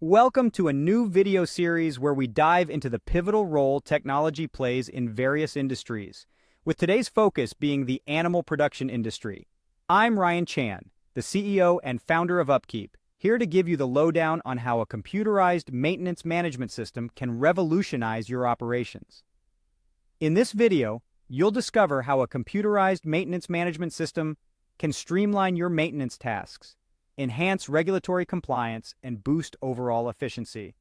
Welcome to a new video series where we dive into the pivotal role technology plays in various industries, with today's focus being the animal production industry. I'm Ryan Chan, the CEO and founder of UpKeep, here to give you the lowdown on how a computerized maintenance management system can revolutionize your operations. In this video, you'll discover how a computerized maintenance management system can streamline your maintenance tasks, enhance regulatory compliance, and boost overall efficiency.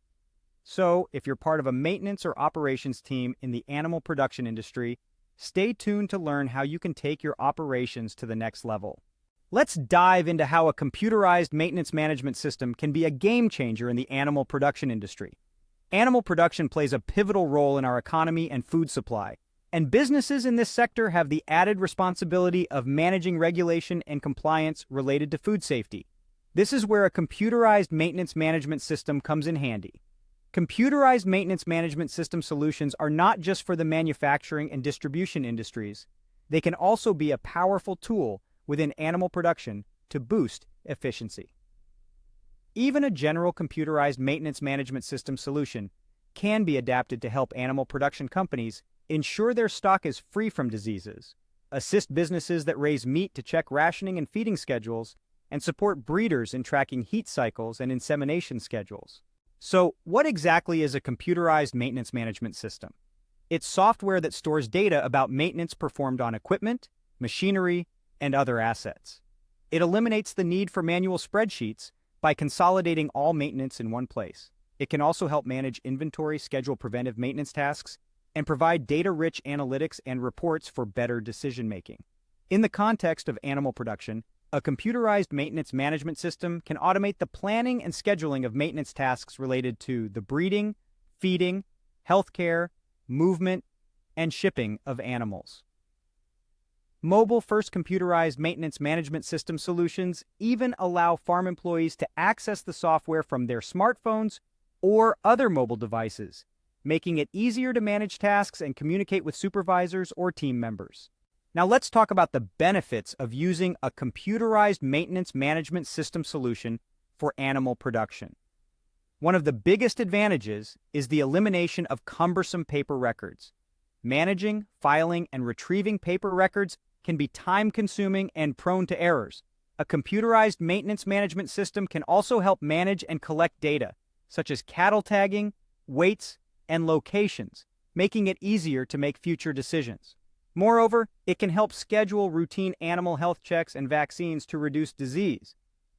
So, if you're part of a maintenance or operations team in the animal production industry, stay tuned to learn how you can take your operations to the next level. Let's dive into how a computerized maintenance management system can be a game changer in the animal production industry. Animal production plays a pivotal role in our economy and food supply, and businesses in this sector have the added responsibility of managing regulation and compliance related to food safety. This is where a computerized maintenance management system comes in handy. Computerized maintenance management system solutions are not just for the manufacturing and distribution industries. They can also be a powerful tool within animal production to boost efficiency. Even a general computerized maintenance management system solution can be adapted to help animal production companies ensure their stock is free from diseases, assist businesses that raise meat to check rationing and feeding schedules, and support breeders in tracking heat cycles and insemination schedules. So, what exactly is a computerized maintenance management system? It's software that stores data about maintenance performed on equipment, machinery, and other assets. It eliminates the need for manual spreadsheets by consolidating all maintenance in one place. It can also help manage inventory, schedule preventive maintenance tasks, and provide data-rich analytics and reports for better decision-making. In the context of animal production, a computerized maintenance management system can automate the planning and scheduling of maintenance tasks related to the breeding, feeding, healthcare, movement, and shipping of animals. Mobile-first computerized maintenance management system solutions even allow farm employees to access the software from their smartphones or other mobile devices, making it easier to manage tasks and communicate with supervisors or team members. Now let's talk about the benefits of using a computerized maintenance management system solution for animal production. One of the biggest advantages is the elimination of cumbersome paper records. Managing, filing, and retrieving paper records can be time-consuming and prone to errors. A computerized maintenance management system can also help manage and collect data, such as cattle tagging, weights, and locations, making it easier to make future decisions. Moreover, it can help schedule routine animal health checks and vaccines to reduce disease.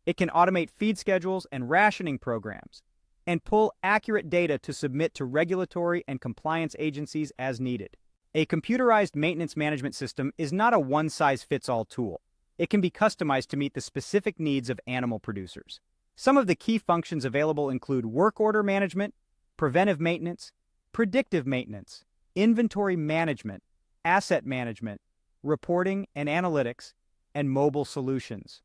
It can automate feed schedules and rationing programs, and pull accurate data to submit to regulatory and compliance agencies as needed. A computerized maintenance management system is not a one-size-fits-all tool. It can be customized to meet the specific needs of animal producers. Some of the key functions available include work order management, preventive maintenance, predictive maintenance, inventory management, asset management, reporting and analytics, and mobile solutions.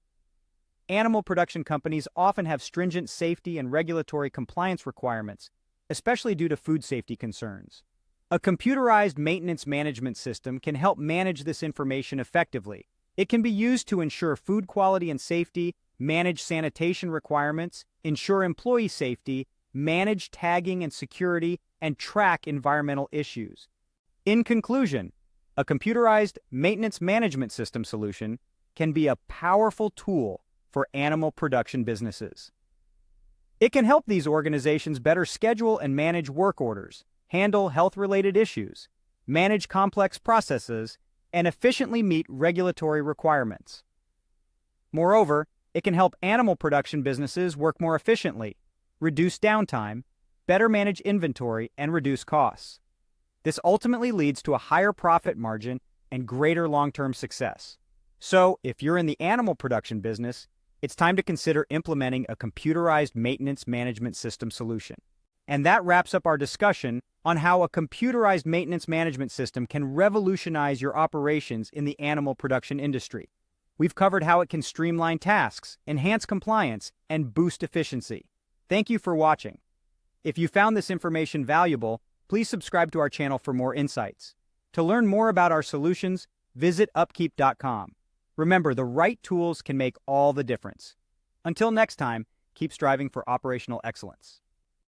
Animal production companies often have stringent safety and regulatory compliance requirements, especially due to food safety concerns. A computerized maintenance management system can help manage this information effectively. It can be used to ensure food quality and safety, manage sanitation requirements, ensure employee safety, manage tagging and security, and track environmental issues. In conclusion, a computerized maintenance management system solution can be a powerful tool for animal production businesses. It can help these organizations better schedule and manage work orders, handle health-related issues, manage complex processes, and efficiently meet regulatory requirements. Moreover, it can help animal production businesses work more efficiently, reduce downtime, better manage inventory, and reduce costs. This ultimately leads to a higher profit margin and greater long-term success. So, if you're in the animal production business, it's time to consider implementing a computerized maintenance management system solution. And that wraps up our discussion on how a computerized maintenance management system can revolutionize your operations in the animal production industry. We've covered how it can streamline tasks, enhance compliance, and boost efficiency. Thank you for watching. If you found this information valuable, please subscribe to our channel for more insights. To learn more about our solutions, visit upkeep.com. Remember, the right tools can make all the difference. Until next time, keep striving for operational excellence.